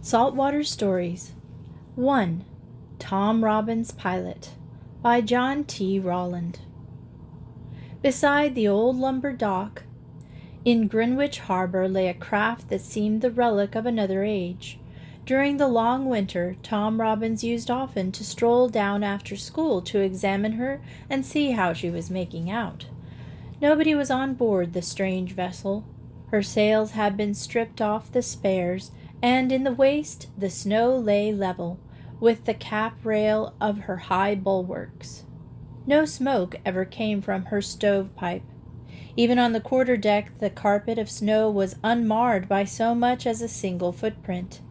Saltwater Stories 1. Tom Robbins' Pilot by John T. Rolland. Beside the old lumber dock in Greenwich Harbor lay a craft that seemed the relic of another age. During the long winter, Tom Robbins used often to stroll down after school to examine her and see how she was making out. Nobody was on board the strange vessel. Her sails had been stripped off the spares, and in the waist the snow lay level, with the cap rail of her high bulwarks. No smoke ever came from her stovepipe. Even on the quarter-deck the carpet of snow was unmarred by so much as a single footprint.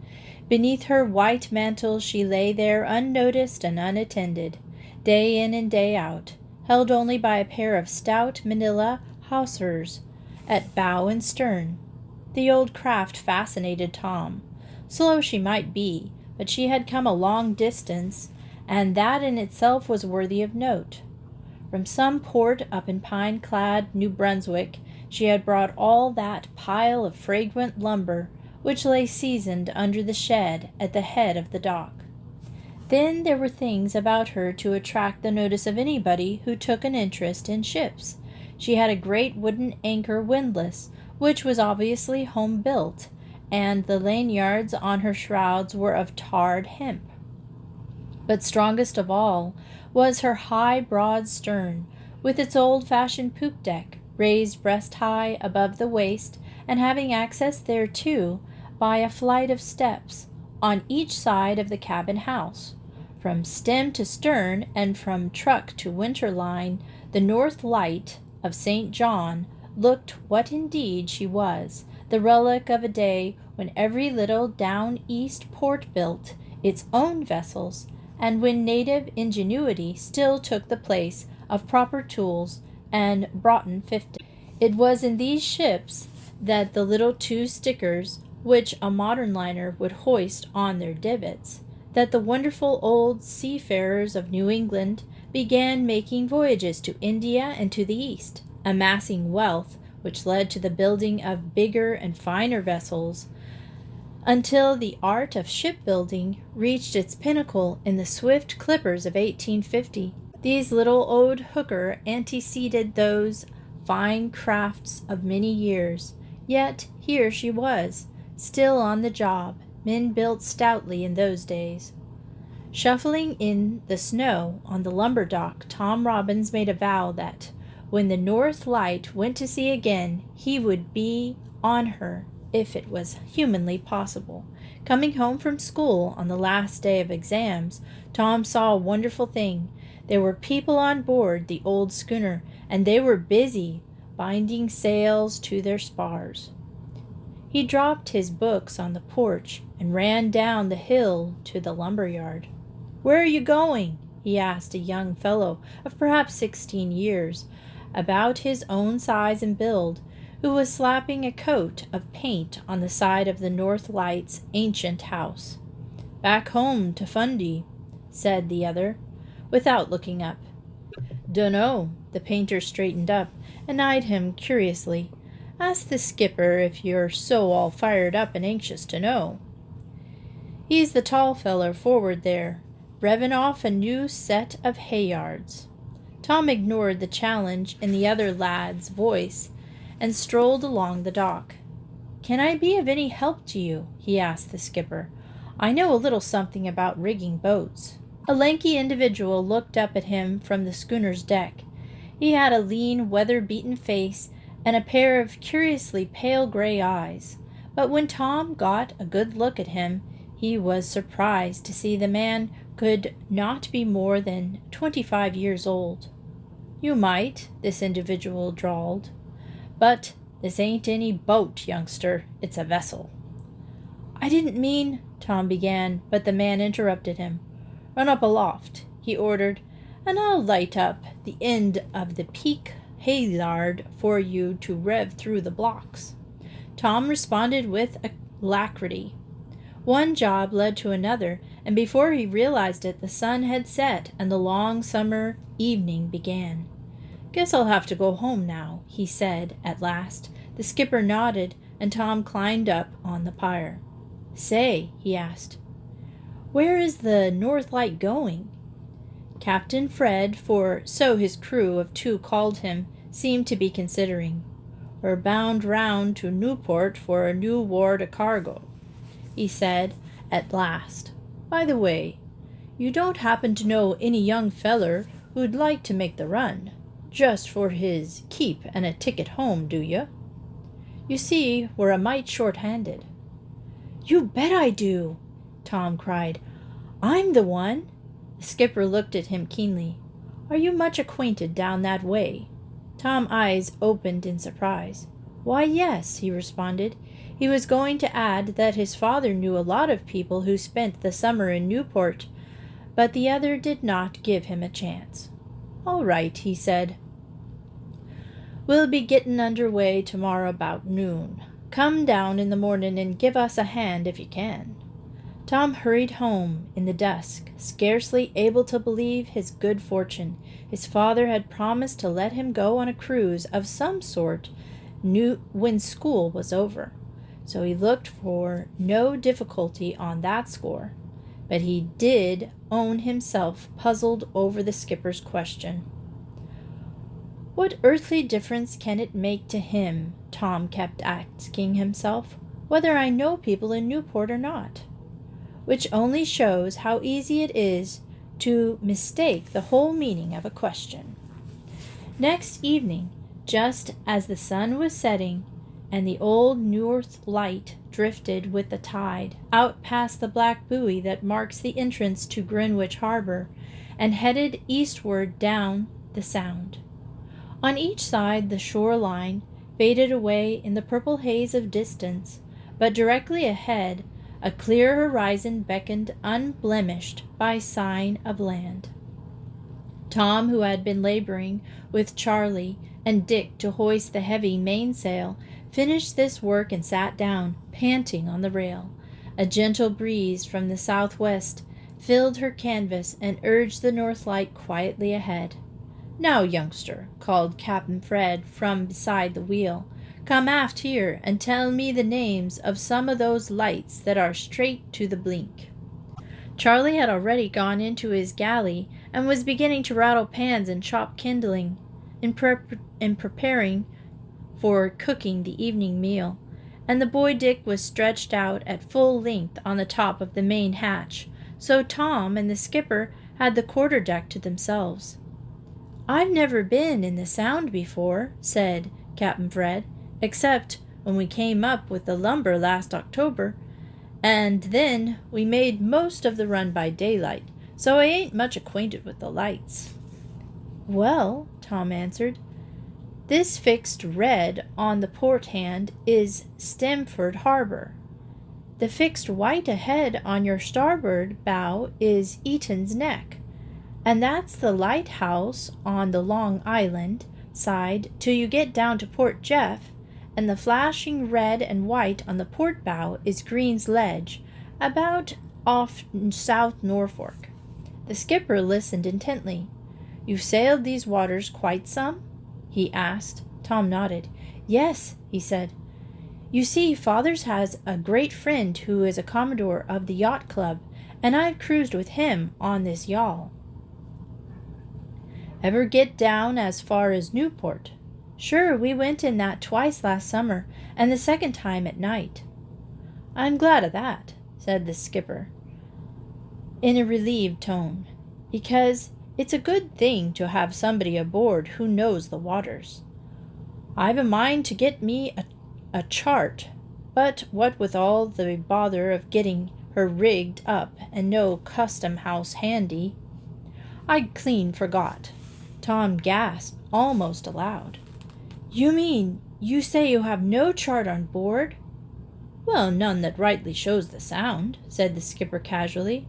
Beneath her white mantle she lay there unnoticed and unattended, day in and day out, held only by a pair of stout manila hawsers at bow and stern. The old craft fascinated Tom. Slow she might be, but she had come a long distance, and that in itself was worthy of note. From some port up in pine-clad New Brunswick she had brought all that pile of fragrant lumber which lay seasoned under the shed at the head of the dock. Then there were things about her to attract the notice of anybody who took an interest in ships. She had a great wooden anchor windlass, which was obviously home-built, and the lanyards on her shrouds were of tarred hemp. But strongest of all was her high, broad stern, with its old-fashioned poop-deck, raised breast-high above the waist, and having access thereto by a flight of steps on each side of the cabin-house. From stem to stern, and from truck to winter-line, the North Light of St. John looked what indeed she was, the relic of a day when every little down-east port built its own vessels, and when native ingenuity still took the place of proper tools and Broughton 50. It was in these ships that the little two stickers, which a modern liner would hoist on their davits, that the wonderful old seafarers of New England began making voyages to India and to the East, amassing wealth which led to the building of bigger and finer vessels, until the art of shipbuilding reached its pinnacle in the swift clippers of 1850. These little old hooker anteceded those fine crafts of many years, yet here she was, still on the job. Men built stoutly in those days. Shuffling in the snow on the lumber dock, Tom Robbins made a vow that, when the North Light went to sea again, he would be on her, if it was humanly possible. Coming home from school on the last day of exams, Tom saw a wonderful thing. There were people on board the old schooner, and they were busy binding sails to their spars. He dropped his books on the porch and ran down the hill to the lumber yard. "Where are you going?" he asked a young fellow of perhaps 16 years, about his own size and build, who was slapping a coat of paint on the side of the North Light's ancient house. "Back home to Fundy," said the other, without looking up. "Dunno." The painter straightened up and eyed him curiously. "Ask the skipper if you're so all fired up and anxious to know." "He's the tall feller forward there, revving off a new set of hay-yards." Tom ignored the challenge in the other lad's voice and strolled along the dock. "Can I be of any help to you?" he asked the skipper. "I know a little something about rigging boats." A lanky individual looked up at him from the schooner's deck. He had a lean, weather-beaten face and a pair of curiously pale gray eyes. But when Tom got a good look at him, he was surprised to see the man could not be more than 25 years old. "You might," this individual drawled. "But this ain't any boat, youngster. It's a vessel." "I didn't mean—" Tom began, but the man interrupted him. "Run up aloft," he ordered, "and I'll light up the end of the peak halyard for you to rev through the blocks." Tom responded with alacrity. One job led to another, and before he realized it, the sun had set and the long summer evening began. "Guess I'll have to go home now," he said at last. The skipper nodded, and Tom climbed up on the pyre. "Say," he asked, "where is the North Light going?" Captain Fred, for so his crew of 2 called him, seemed to be considering. "We're bound round to Newport for a new ward o' cargo," he said at last. "By the way, you don't happen to know any young feller who'd like to make the run, just for his keep and a ticket home, do you? You see, we're a mite short-handed." "You bet I do!" Tom cried. "I'm the one." The skipper looked at him keenly. "Are you much acquainted down that way?" Tom's eyes opened in surprise. "Why, yes," he responded. He was going to add that his father knew a lot of people who spent the summer in Newport, but the other did not give him a chance. "All right," he said. "We'll be gettin' under way tomorrow about noon. Come down in the mornin' and give us a hand if you can." Tom hurried home in the dusk, scarcely able to believe his good fortune. His father had promised to let him go on a cruise of some sort when school was over, so he looked for no difficulty on that score. But he did own himself puzzled over the skipper's question. "What earthly difference can it make to him," Tom kept asking himself, "whether I know people in Newport or not?" Which only shows how easy it is to mistake the whole meaning of a question. Next evening, just as the sun was setting and the old North Light drifted with the tide out past the black buoy that marks the entrance to Greenwich Harbor and headed eastward down the Sound. On each side the shoreline faded away in the purple haze of distance, but directly ahead a clear horizon beckoned unblemished by sign of land. Tom, who had been laboring with Charlie and Dick to hoist the heavy mainsail, finished this work and sat down, panting on the rail. A gentle breeze from the southwest filled her canvas and urged the North Light quietly ahead. "Now, youngster," called Captain Fred from beside the wheel, "come aft here and tell me the names of some of those lights that are straight to the blink." Charlie had already gone into his galley and was beginning to rattle pans and chop kindling in preparing for cooking the evening meal, and the boy Dick was stretched out at full length on the top of the main hatch, so Tom and the skipper had the quarter-deck to themselves. "I've never been in the Sound before," said Captain Fred, "except when we came up with the lumber last October, and then we made most of the run by daylight, so I ain't much acquainted with the lights." "Well," Tom answered, "this fixed red on the port hand is Stamford Harbor. The fixed white ahead on your starboard bow is Eaton's Neck, and that's the lighthouse on the Long Island side till you get down to Port Jeff, and the flashing red and white on the port bow is Green's Ledge, about off South Norfolk." The skipper listened intently. "You've sailed these waters quite some?" he asked. Tom nodded. "Yes," he said. "You see, Father's has a great friend who is a commodore of the yacht club, and I've cruised with him on this yawl." "Ever get down as far as Newport?" "Sure, we went in that twice last summer, and the second time at night." "I'm glad of that," said the skipper in a relieved tone, "because it's a good thing to have somebody aboard who knows the waters. I've a mind to get me a chart, but what with all the bother of getting her rigged up and no custom house handy—" "I clean forgot." Tom gasped almost aloud. "You mean you say you have no chart on board?" "Well, none that rightly shows the Sound," said the skipper casually.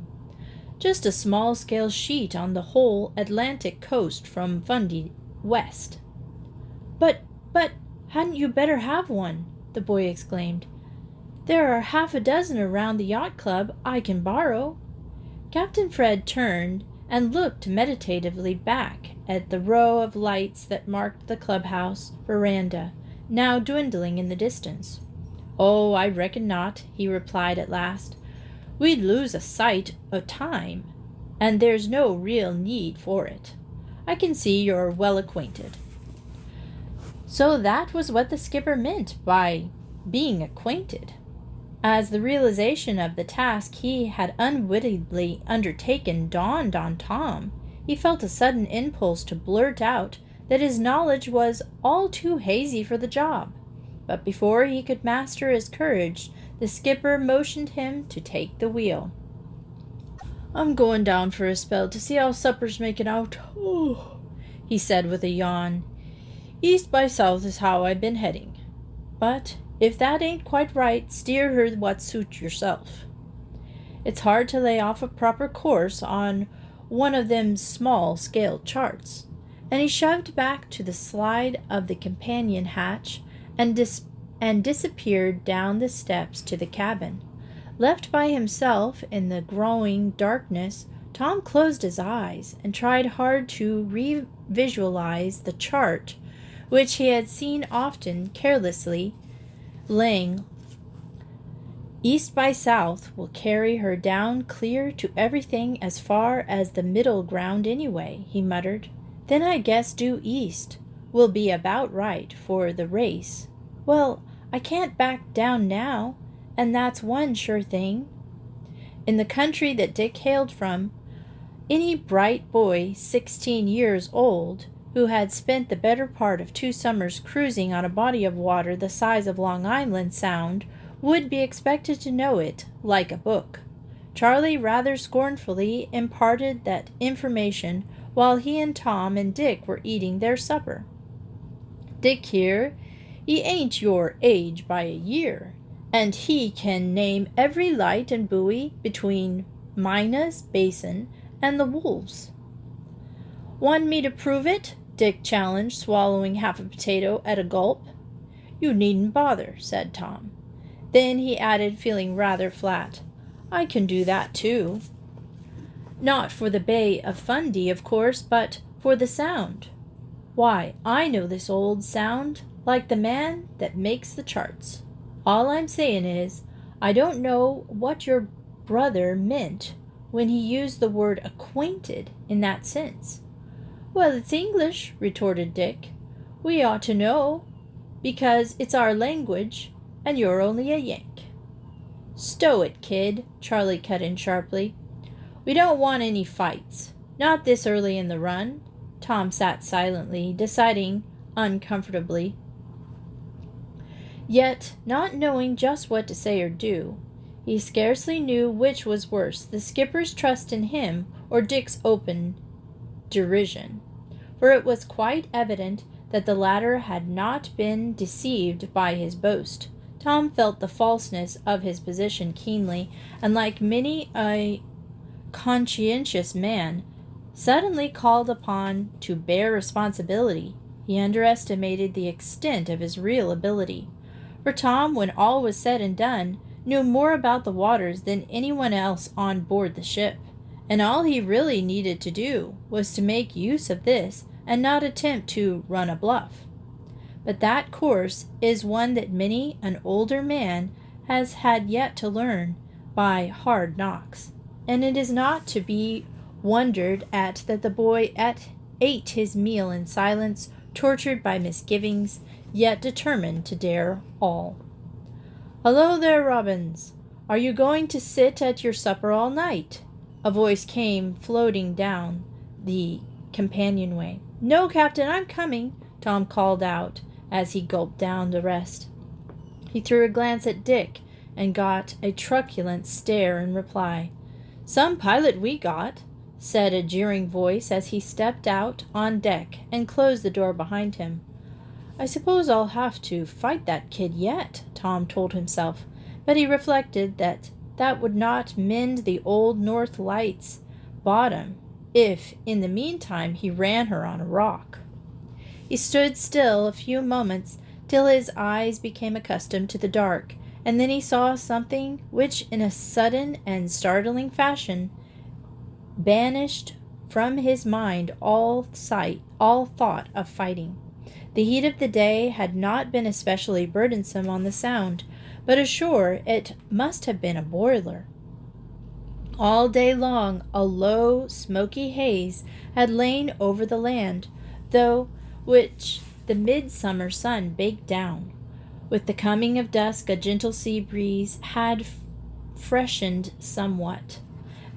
"Just a small-scale sheet on the whole Atlantic coast from Fundy west." But, hadn't you better have one?" the boy exclaimed. "There are half a dozen around the yacht club I can borrow." Captain Fred turned and looked meditatively back at the row of lights that marked the clubhouse veranda, now dwindling in the distance. "Oh, I reckon not," he replied at last. "We'd lose a sight o' time, and there's no real need for it. I can see you're well acquainted." So that was what the skipper meant by being acquainted. As the realization of the task he had unwittingly undertaken dawned on Tom, he felt a sudden impulse to blurt out that his knowledge was all too hazy for the job. But before he could master his courage, the skipper motioned him to take the wheel. "I'm going down for a spell to see how supper's making out," he said with a yawn. "East by south is how I've been heading. But if that ain't quite right, steer her what suits yourself. It's hard to lay off a proper course on one of them small-scale charts." And he shoved back to the slide of the companion hatch and disappeared down the steps to the cabin. Left by himself in the growing darkness, Tom closed his eyes and tried hard to revisualize the chart, which he had seen often carelessly laying. "East by south will carry her down clear to everything as far as the middle ground anyway," he muttered. "Then I guess due east will be about right for the race. Well, I can't back down now, and that's one sure thing." In the country that Dick hailed from, any bright boy 16 years old who had spent the better part of 2 summers cruising on a body of water the size of Long Island Sound would be expected to know it like a book. Charlie rather scornfully imparted that information while he and Tom and Dick were eating their supper. "Dick here, he ain't your age by a year, and he can name every light and buoy between Mina's Basin and the Wolves." "Want me to prove it?" Dick challenged, swallowing half a potato at a gulp. "You needn't bother," said Tom. Then he added, feeling rather flat, "I can do that too. Not for the Bay of Fundy, of course, but for the Sound. Why, I know this old Sound like the man that makes the charts. All I'm saying is, I don't know what your brother meant when he used the word acquainted in that sense." "Well, it's English," retorted Dick. "We ought to know, because it's our language, and you're only a Yank." "Stow it, kid," Charlie cut in sharply. "We don't want any fights. Not this early in the run." Tom sat silently, deciding uncomfortably, yet not knowing just what to say or do. He scarcely knew which was worse, the skipper's trust in him or Dick's open derision, for it was quite evident that the latter had not been deceived by his boast. Tom felt the falseness of his position keenly, and like many a conscientious man suddenly called upon to bear responsibility, he underestimated the extent of his real ability. For Tom, when all was said and done, knew more about the waters than anyone else on board the ship, and all he really needed to do was to make use of this and not attempt to run a bluff. But that course is one that many an older man has had yet to learn by hard knocks, and it is not to be wondered at that the boy ate his meal in silence, tortured by misgivings, yet determined to dare all. "Hello there, Robbins. Are you going to sit at your supper all night?" A voice came floating down the companionway. "No, Captain, I'm coming," Tom called out as he gulped down the rest. He threw a glance at Dick and got a truculent stare in reply. "Some pilot we got," said a jeering voice as he stepped out on deck and closed the door behind him. "I suppose I'll have to fight that kid yet," Tom told himself, but he reflected that that would not mend the old North Lights bottom if, in the meantime, he ran her on a rock. He stood still a few moments till his eyes became accustomed to the dark, and then he saw something which, in a sudden and startling fashion, banished from his mind all thought of fighting. The heat of the day had not been especially burdensome on the Sound, but ashore it must have been a boiler. All day long a low, smoky haze had lain over the land, though which the midsummer sun baked down. With the coming of dusk a gentle sea breeze had freshened somewhat,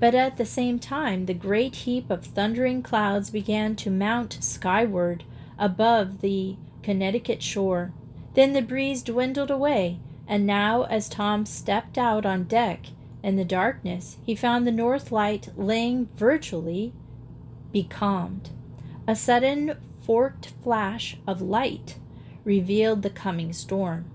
but at the same time the great heap of thundering clouds began to mount skyward above the Connecticut shore. Then the breeze dwindled away, and now as Tom stepped out on deck in the darkness, he found the north light laying virtually becalmed. A sudden forked flash of light revealed the coming storm.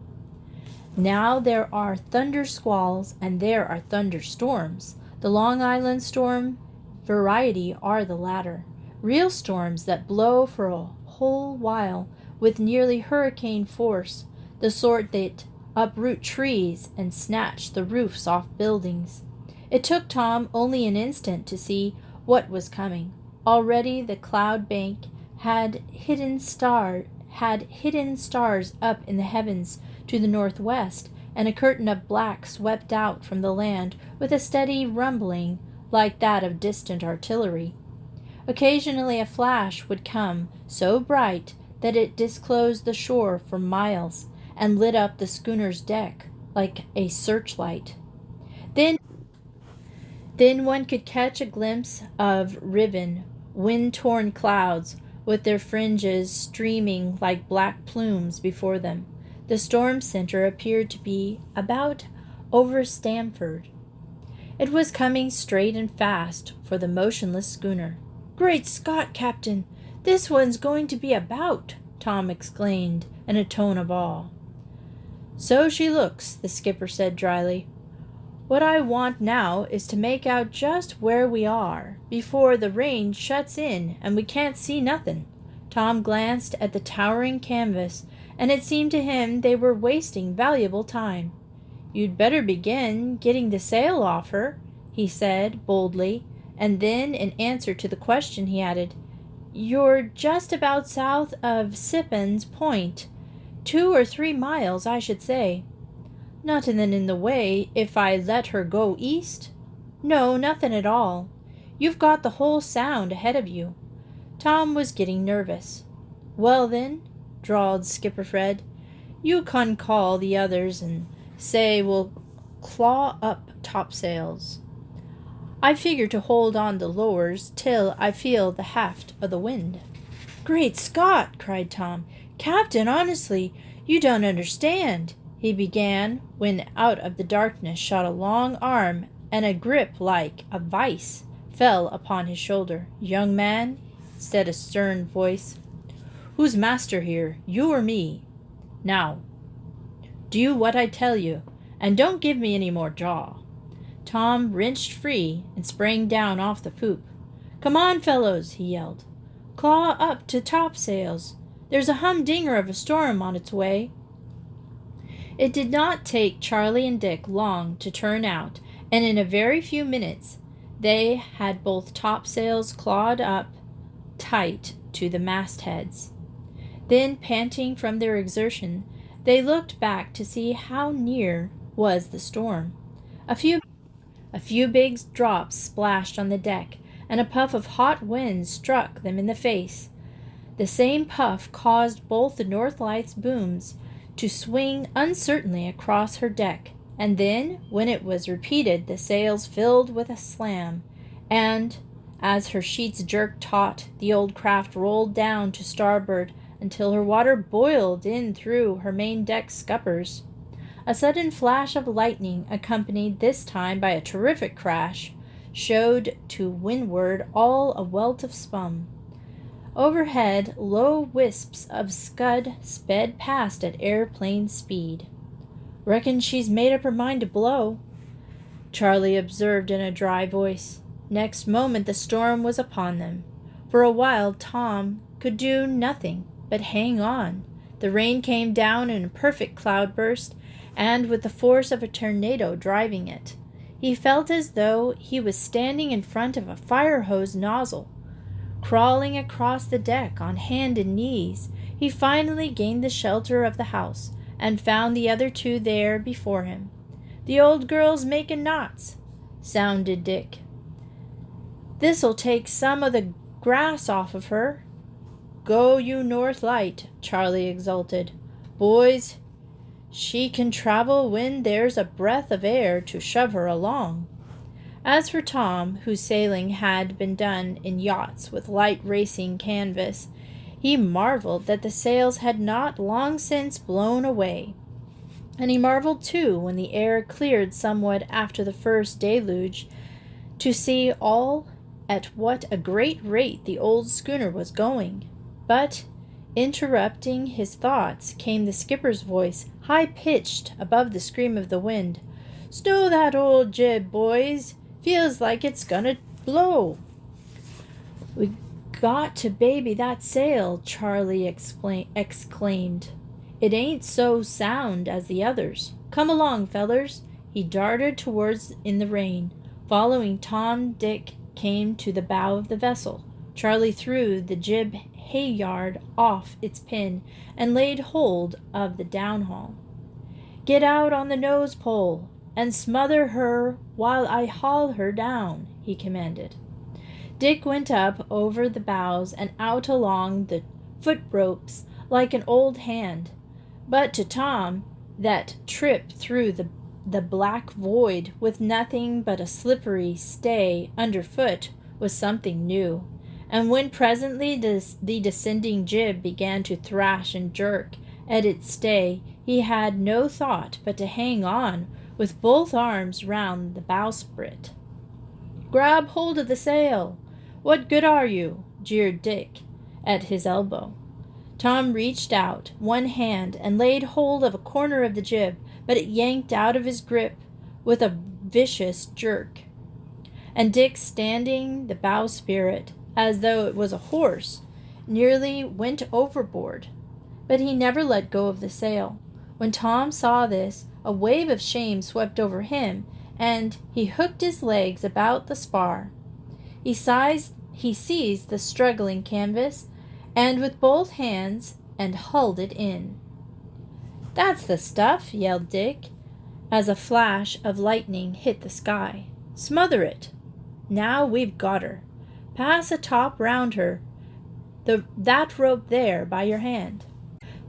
Now there are thunder squalls and there are thunderstorms. The Long Island storm variety are the latter. Real storms that blow for a whole while with nearly hurricane force, the sort that uproot trees and snatch the roofs off buildings. It took Tom only an instant to see what was coming. Already the cloud bank had hidden stars up in the heavens to the northwest, and a curtain of black swept out from the land with a steady rumbling like that of distant artillery. Occasionally a flash would come, so bright that it disclosed the shore for miles, and lit up the schooner's deck like a searchlight. Then one could catch a glimpse of riven, wind-torn clouds with their fringes streaming like black plumes before them. The storm center appeared to be about over Stamford. It was coming straight and fast for the motionless schooner. "Great Scott, Captain! This one's going to be about!" Tom exclaimed in a tone of awe. "So she looks," the skipper said dryly. "What I want now is to make out just where we are before the rain shuts in and we can't see nothin'." Tom glanced at the towering canvas, and it seemed to him they were wasting valuable time. "You'd better begin getting the sail off her," he said boldly, and then in answer to the question he added, "You're just about south of Sippin's Point, 2 or 3 miles, I should say." "Nothing in the way if I let her go east?" "No, nothing at all. You've got the whole Sound ahead of you." Tom was getting nervous. "Well then," drawled Skipper Fred, "you can call the others and say we'll claw up topsails. I figure to hold on the lowers till I feel the haft of the wind." "Great Scott!" cried Tom. "Captain, honestly, you don't understand," he began, when out of the darkness shot a long arm, and a grip like a vice fell upon his shoulder. "Young man," said a stern voice, "who's master here, you or me? Now, do what I tell you, and don't give me any more jaw." Tom wrenched free and sprang down off the poop. "Come on, fellows," he yelled. "Claw up to topsails. There's a humdinger of a storm on its way." It did not take Charlie and Dick long to turn out, and in a very few minutes they had both topsails clawed up tight to the mastheads. Then, panting from their exertion, they looked back to see how near was the storm. A few big drops splashed on the deck, and a puff of hot wind struck them in the face. The same puff caused both the North Light's booms to swing uncertainly across her deck, and then, when it was repeated, the sails filled with a slam, and, as her sheets jerked taut, the old craft rolled down to starboard until her water boiled in through her main deck scuppers. A sudden flash of lightning, accompanied this time by a terrific crash, showed to windward all a welt of spum. Overhead, low wisps of scud sped past at airplane speed. "Reckon she's made up her mind to blow," Charlie observed in a dry voice. Next moment the storm was upon them. For a while Tom could do nothing but hang on. The rain came down in a perfect cloudburst, and with the force of a tornado driving it. He felt as though he was standing in front of a fire hose nozzle. Crawling across the deck on hand and knees, he finally gained the shelter of the house, and found the other two there before him. "The old girl's making knots," sounded Dick. "This'll take some o' the grass off of her." "Go you North Light," Charlie exulted. "Boys, she can travel when there's a breath of air to shove her along." As for Tom, whose sailing had been done in yachts with light racing canvas, he marveled that the sails had not long since blown away. And he marveled, too, when the air cleared somewhat after the first deluge, to see all at what a great rate the old schooner was going. But, interrupting his thoughts, came the skipper's voice, high-pitched above the scream of the wind. "Stow that old jib, boys! Feels like it's gonna blow." "We got to baby that sail," Charlie exclaimed. "It ain't so sound as the others. Come along, fellers." He darted towards in the rain. Following Tom, Dick came to the bow of the vessel. Charlie threw the jib halyard off its pin and laid hold of the downhaul. "Get out on the nose pole and smother her while I haul her down," he commanded. Dick went up over the bows and out along the foot ropes like an old hand. But to Tom, that trip through the black void with nothing but a slippery stay underfoot was something new. And when presently the descending jib began to thrash and jerk at its stay, he had no thought but to hang on with both arms round the bowsprit. "Grab hold of the sail! What good are you?" jeered Dick at his elbow. Tom reached out one hand and laid hold of a corner of the jib, but it yanked out of his grip with a vicious jerk. And Dick, standing the bowsprit as though it was a horse, nearly went overboard. But he never let go of the sail. When Tom saw this, a wave of shame swept over him, and he hooked his legs about the spar. He seized the struggling canvas, and with both hands, and hauled it in. "That's the stuff!" yelled Dick, as a flash of lightning hit the sky. "Smother it! Now we've got her. Pass a top round her. That rope there by your hand."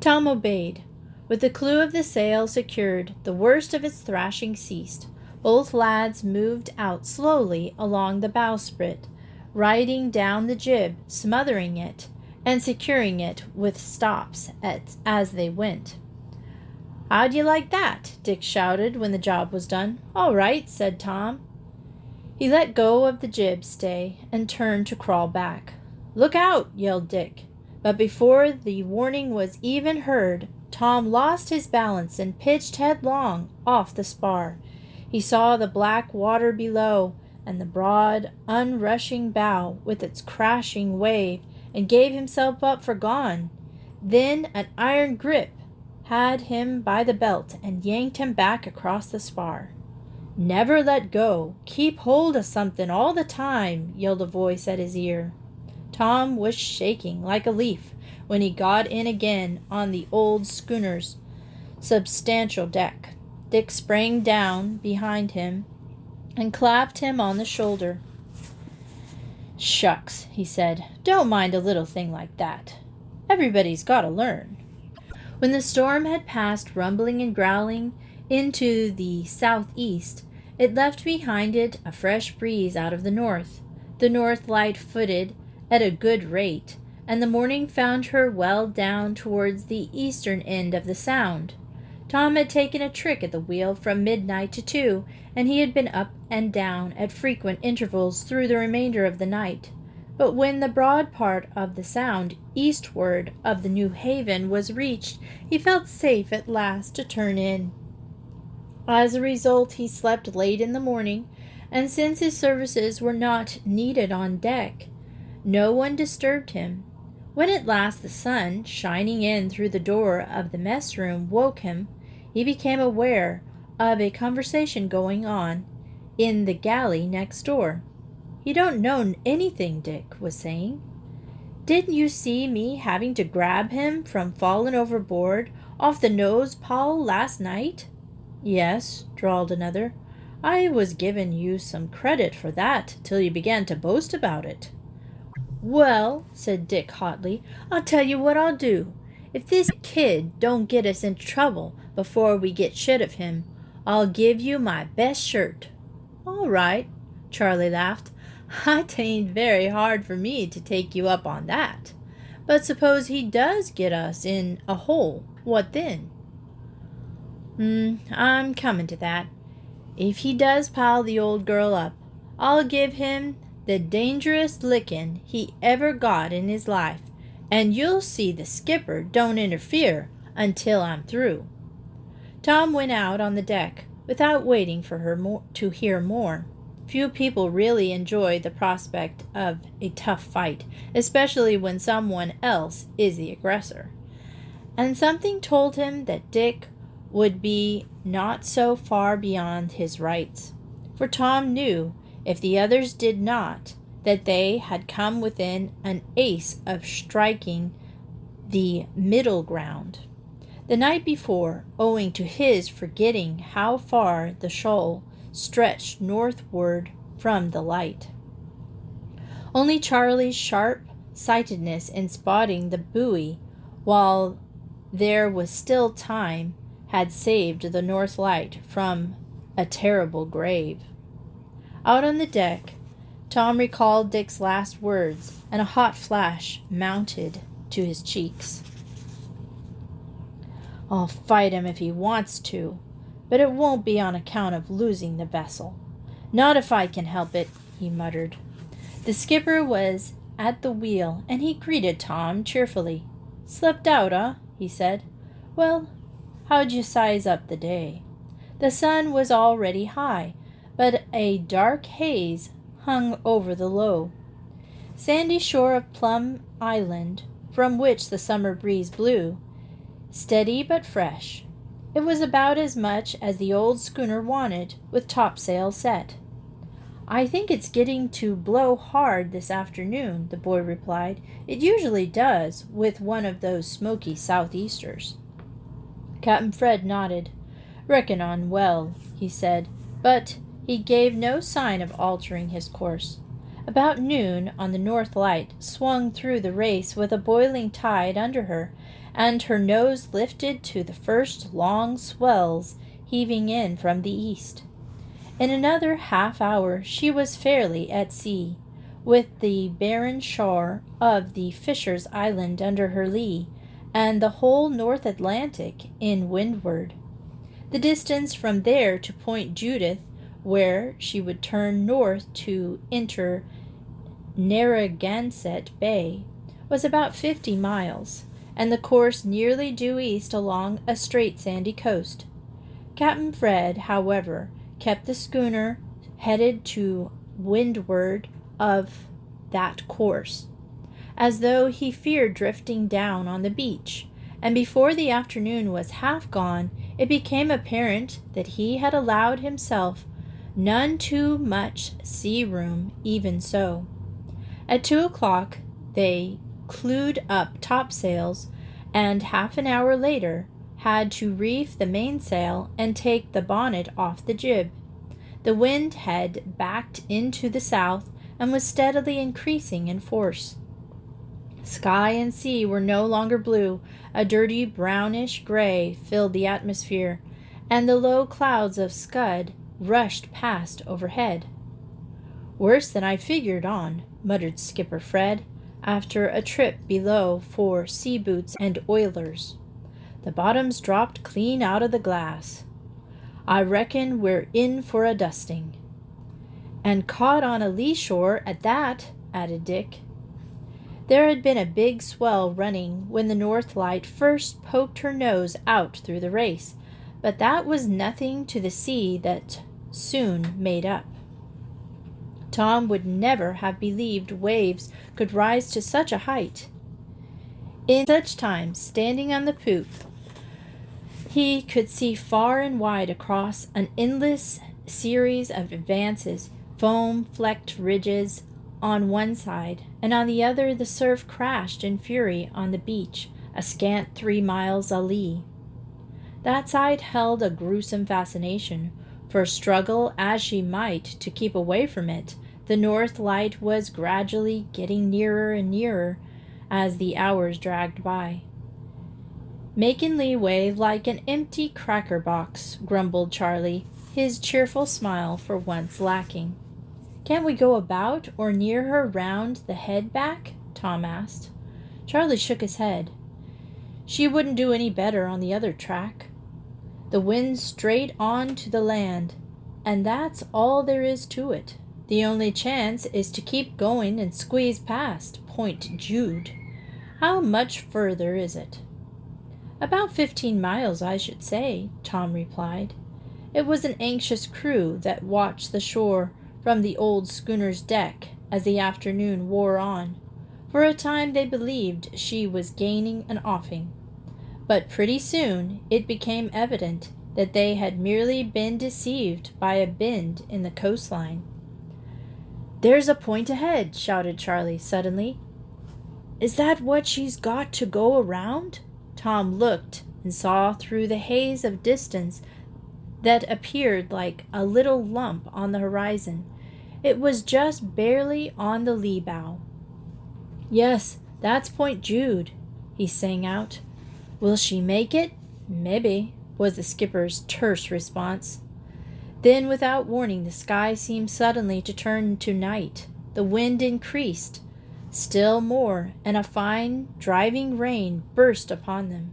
Tom obeyed. With the clew of the sail secured, the worst of its thrashing ceased. Both lads moved out slowly along the bowsprit, riding down the jib, smothering it, and securing it with stops as they went. "How'd you like that?" Dick shouted when the job was done. "All right," said Tom. He let go of the jib stay and turned to crawl back. "Look out!" yelled Dick. But before the warning was even heard, Tom lost his balance and pitched headlong off the spar. He saw the black water below and the broad, unrushing bow with its crashing wave, and gave himself up for gone. Then an iron grip had him by the belt and yanked him back across the spar. "Never let go. Keep hold of something all the time," yelled a voice at his ear. Tom was shaking like a leaf when he got in again on the old schooner's substantial deck. Dick sprang down behind him and clapped him on the shoulder. "Shucks," he said. "Don't mind a little thing like that. Everybody's got to learn." When the storm had passed rumbling and growling into the southeast, it left behind it a fresh breeze out of the north. The north light-footed at a good rate, and the morning found her well down towards the eastern end of the sound. Tom had taken a trick at the wheel from midnight to 2, and he had been up and down at frequent intervals through the remainder of the night. But when the broad part of the sound eastward of the New Haven was reached, he felt safe at last to turn in. As a result, he slept late in the morning, and since his services were not needed on deck, no one disturbed him. When at last the sun, shining in through the door of the mess room, woke him, he became aware of a conversation going on in the galley next door. "You don't know anything," Dick was saying. "Didn't you see me having to grab him from falling overboard Off the nose, Paul, last night?" "Yes," drawled another. "I was giving you some credit for that till you began to boast about it." "Well," said Dick hotly, "I'll tell you what I'll do. If this kid don't get us into trouble before we get shed of him, I'll give you my best shirt." "All right," Charlie laughed. "It ain't very hard for me to take you up on that. But suppose he does get us in a hole, what then?" I'm coming to that. If he does pile the old girl up, I'll give him the dangerous licking he ever got in his life, and you'll see the skipper don't interfere until I'm through." Tom went out on the deck without waiting for her to hear more. Few people really enjoy the prospect of a tough fight, especially when someone else is the aggressor. And something told him that Dick would be not so far beyond his rights. For Tom knew, if the others did not, that they had come within an ace of striking the middle ground. The night before, owing to his forgetting how far the shoal stretched northward from the light. Only Charlie's sharp-sightedness in spotting the buoy while there was still time had saved the North Light from a terrible grave. Out on the deck, Tom recalled Dick's last words, and a hot flash mounted to his cheeks. "I'll fight him if he wants to, but it won't be on account of losing the vessel. Not if I can help it," he muttered. The skipper was at the wheel, and he greeted Tom cheerfully. "Slept out, huh?" he said. "Well, how'd you size up the day?" The sun was already high, but a dark haze hung over the low, sandy shore of Plum Island, from which the summer breeze blew, steady but fresh. It was about as much as the old schooner wanted, with topsail set. "I think it's getting to blow hard this afternoon," the boy replied. "It usually does, with one of those smoky southeasters." Captain Fred nodded. "Reckon on well," he said, but he gave no sign of altering his course. About noon, on the North Light swung through the race with a boiling tide under her, and her nose lifted to the first long swells heaving in from the east. In another half-hour she was fairly at sea, with the barren shore of the Fisher's Island under her lee, and the whole North Atlantic in windward. The distance from there to Point Judith, where she would turn north to enter Narragansett Bay, was about 50 miles, and the course nearly due east along a straight sandy coast. Captain Fred, however, kept the schooner headed to windward of that course, as though he feared drifting down on the beach, and before the afternoon was half gone, it became apparent that he had allowed himself none too much sea room even so. At 2 o'clock they clewed up topsails, and half an hour later had to reef the mainsail and take the bonnet off the jib. The wind had backed into the south and was steadily increasing in force. Sky and sea were no longer blue. A dirty brownish gray filled the atmosphere, and the low clouds of scud rushed past overhead. "Worse than I figured on," muttered Skipper Fred, after a trip below for sea boots and oilers. "The bottom's dropped clean out of the glass. I reckon we're in for a dusting." "And caught on a lee shore at that," added Dick. There had been a big swell running when the North Light first poked her nose out through the race, but that was nothing to the sea that soon made up. Tom would never have believed waves could rise to such a height. In such times, standing on the poop, he could see far and wide across an endless series of advances, foam-flecked ridges on one side, and on the other the surf crashed in fury on the beach, a scant 3 miles alee. That sight held a gruesome fascination, for struggle as she might to keep away from it, the north light was gradually getting nearer and nearer as the hours dragged by. "Making leeway like an empty cracker box," grumbled Charlie, his cheerful smile for once lacking. "Can't we go about or near her round the head back?" Tom asked. Charlie shook his head. "She wouldn't do any better on the other track. The wind's straight on to the land, and that's all there is to it. The only chance is to keep going and squeeze past Point Jude. How much further is it?" "About 15 miles, I should say," Tom replied. It was an anxious crew that watched the shore from the old schooner's deck as the afternoon wore on. For a time they believed she was gaining an offing, but pretty soon it became evident that they had merely been deceived by a bend in the coastline. "There's a point ahead," shouted Charlie suddenly. "Is that what she's got to go around?" Tom looked and saw through the haze of distance that appeared like a little lump on the horizon. It was just barely on the lee bow. "Yes, that's Point Jude," he sang out. "Will she make it?" "Maybe," was the skipper's terse response. Then, without warning, the sky seemed suddenly to turn to night. The wind increased still more, and a fine, driving rain burst upon them.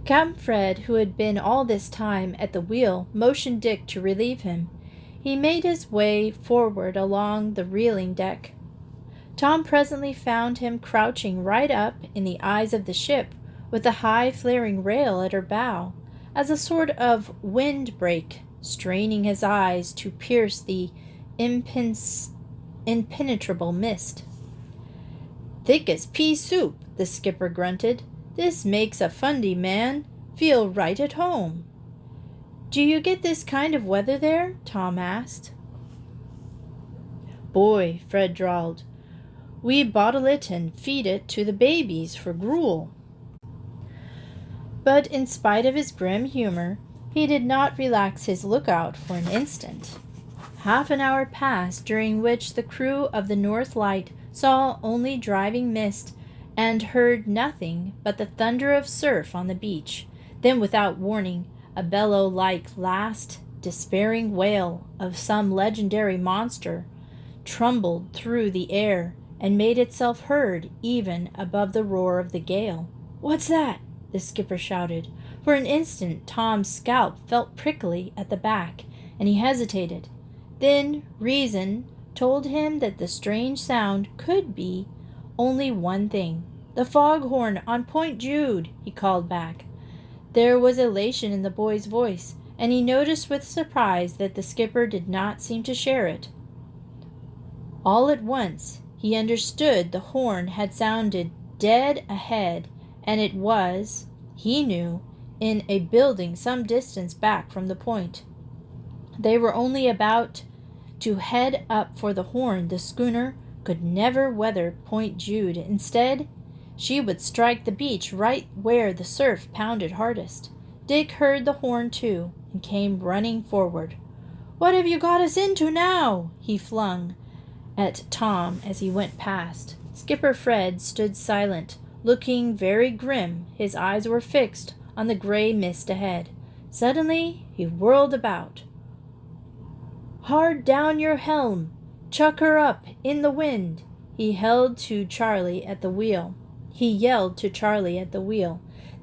Captain Fred, who had been all this time at the wheel, motioned Dick to relieve him. He made his way forward along the reeling deck. Tom presently found him crouching right up in the eyes of the ship, with the high flaring rail at her bow, as a sort of windbreak, straining his eyes to pierce the impenetrable mist. "Thick as pea soup," the skipper grunted. "This makes a Fundy man feel right at home." "Do you get this kind of weather there?" Tom asked. "Boy," Fred drawled, "we bottle it and feed it to the babies for gruel." But in spite of his grim humor, he did not relax his lookout for an instant. Half an hour passed, during which the crew of the North Light saw only driving mist and heard nothing but the thunder of surf on the beach. Then, without warning, a bellow-like last despairing wail of some legendary monster trembled through the air and made itself heard even above the roar of the gale. "What's that?" the skipper shouted. For an instant Tom's scalp felt prickly at the back, and he hesitated. Then reason told him that the strange sound could be only one thing. "The foghorn on Point Jude," he called back. There was elation in the boy's voice, and he noticed with surprise that the skipper did not seem to share it. All at once he understood the horn had sounded dead ahead, and it was, he knew, in a building some distance back from the point. They were only about to head up for the horn. The schooner could never weather Point Jude. Instead, she would strike the beach right where the surf pounded hardest. Dick heard the horn too, and came running forward. "What have you got us into now?" he flung at Tom as he went past. Skipper Fred stood silent, looking very grim. His eyes were fixed on the gray mist ahead. Suddenly he whirled about. "Hard down your helm! Chuck her up in the wind!" He yelled to Charlie at the wheel.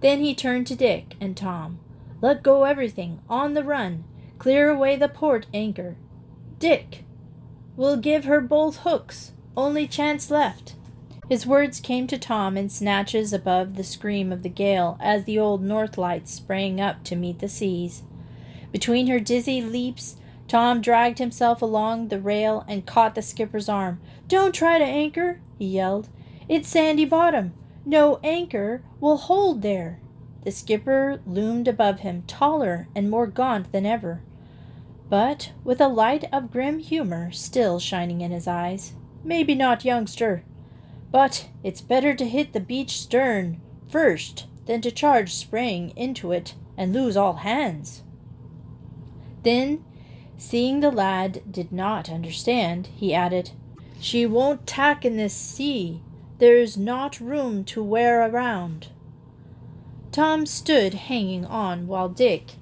Then he turned to Dick and Tom. "Let go everything, on the run. Clear away the port anchor. Dick, we'll give her both hooks. Only chance left." His words came to Tom in snatches above the scream of the gale as the old North Light sprang up to meet the seas. Between her dizzy leaps, Tom dragged himself along the rail and caught the skipper's arm. "Don't try to anchor," he yelled. "It's sandy bottom. No anchor will hold there." The skipper loomed above him, taller and more gaunt than ever, but with a light of grim humor still shining in his eyes. "Maybe not, youngster, but it's better to hit the beach stern first than to charge spring into it and lose all hands." Then, seeing the lad did not understand, he added, "She won't tack in this sea. There's not room to wear around." Tom stood hanging on while Dick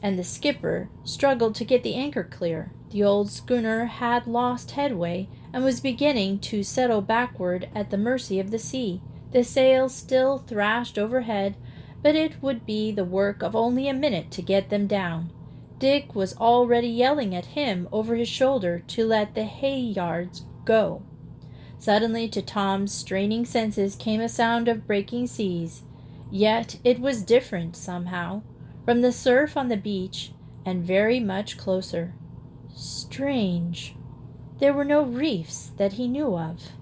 and the skipper struggled to get the anchor clear. The old schooner had lost headway and was beginning to settle backward at the mercy of the sea. The sails still thrashed overhead, but it would be the work of only a minute to get them down. Dick was already yelling at him over his shoulder to let the hay-yards go. Suddenly, to Tom's straining senses came a sound of breaking seas. Yet it was different, somehow, from the surf on the beach, and very much closer. Strange. There were no reefs that he knew of.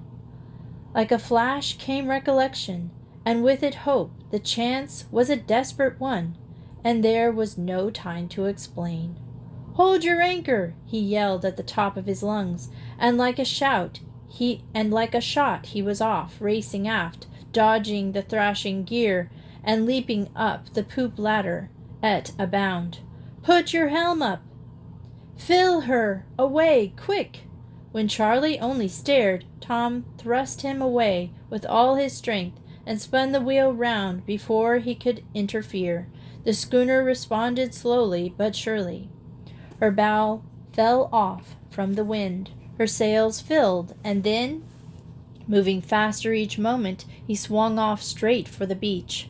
Like a flash came recollection, and with it hope. The chance was a desperate one, and there was no time to explain. "Hold your anchor!" he yelled at the top of his lungs, and like a shot he was off, racing aft, dodging the thrashing gear, and leaping up the poop ladder at a bound. "Put your helm up!" "Fill her! Away! Quick!" When Charlie only stared, Tom thrust him away with all his strength and spun the wheel round before he could interfere. The schooner responded slowly but surely. Her bow fell off from the wind, her sails filled, and then, moving faster each moment, he swung off straight for the beach.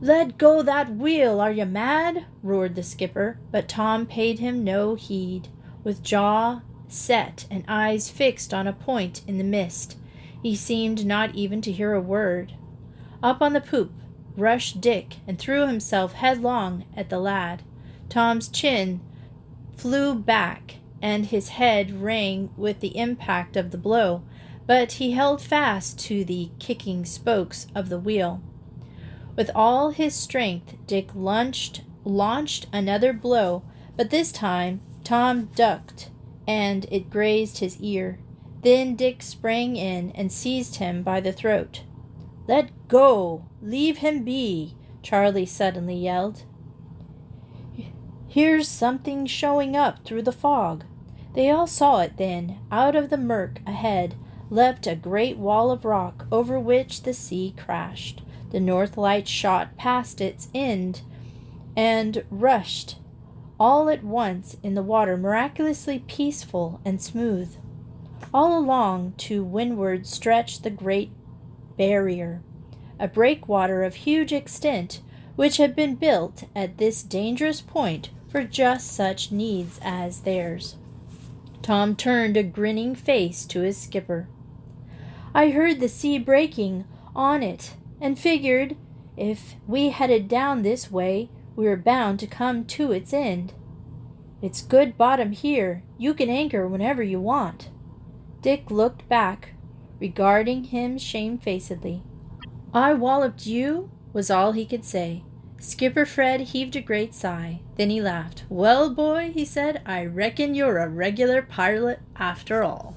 "Let go that wheel, are you mad?" roared the skipper, but Tom paid him no heed. With jaw set and eyes fixed on a point in the mist, he seemed not even to hear a word. Up on the poop rushed Dick and threw himself headlong at the lad. Tom's chin flew back and his head rang with the impact of the blow, but he held fast to the kicking spokes of the wheel. With all his strength, Dick launched another blow, but this time Tom ducked, and it grazed his ear. Then Dick sprang in and seized him by the throat. "Let go! Leave him be!" Charlie suddenly yelled. "Here's something showing up through the fog." They all saw it then. Out of the murk ahead leapt a great wall of rock over which the sea crashed. The north light shot past its end and rushed all at once in the water, miraculously peaceful and smooth. All along to windward stretched the great barrier, a breakwater of huge extent, which had been built at this dangerous point for just such needs as theirs. Tom turned a grinning face to his skipper. "I heard the sea breaking on it, and figured if we headed down this way, we were bound to come to its end. It's good bottom here. You can anchor whenever you want." Dick looked back, regarding him shamefacedly. "I walloped you," was all he could say. Skipper Fred heaved a great sigh. Then he laughed. "Well, boy," he said, "I reckon you're a regular pilot after all."